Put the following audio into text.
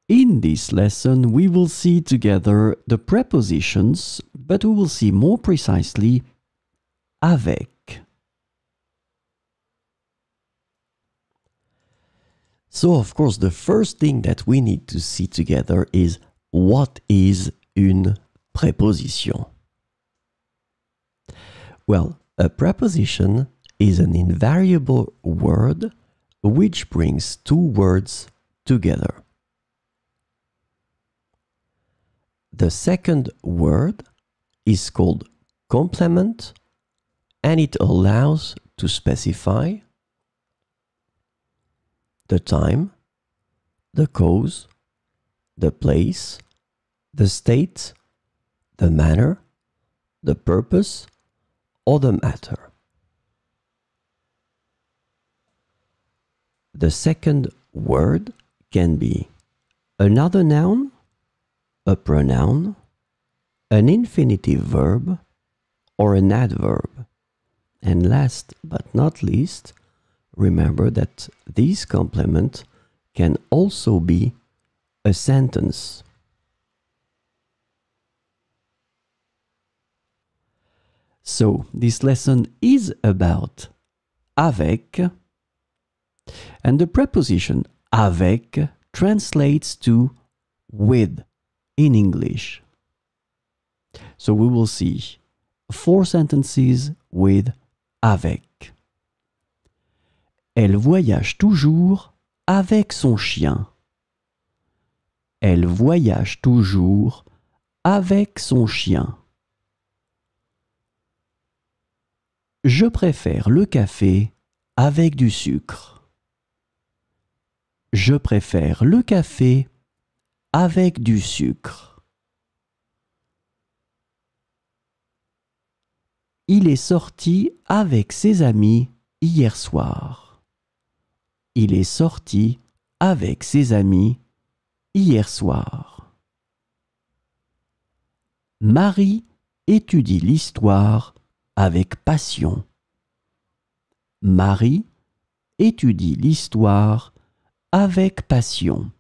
In this lesson, we will see together the prepositions, but we will see more precisely avec. So, of course, the first thing that we need to see together is what is une préposition? Well, a preposition is an invariable word which brings two words together. The second word is called complement, and it allows to specify the time, the cause, the place, the state, the manner, the purpose, or the matter. The second word can be another noun, a pronoun, an infinitive verb, or an adverb. And last but not least, remember that this complement can also be a sentence. So, this lesson is about avec, and the preposition avec translates to with in English. So we will see 4 sentences with avec. Elle voyage toujours avec son chien. Elle voyage toujours avec son chien. Je préfère le café avec du sucre. Je préfère le café avec du sucre. Il est sorti avec ses amis hier soir. Il est sorti avec ses amis hier soir. Marie étudie l'histoire avec passion. Marie étudie l'histoire avec passion.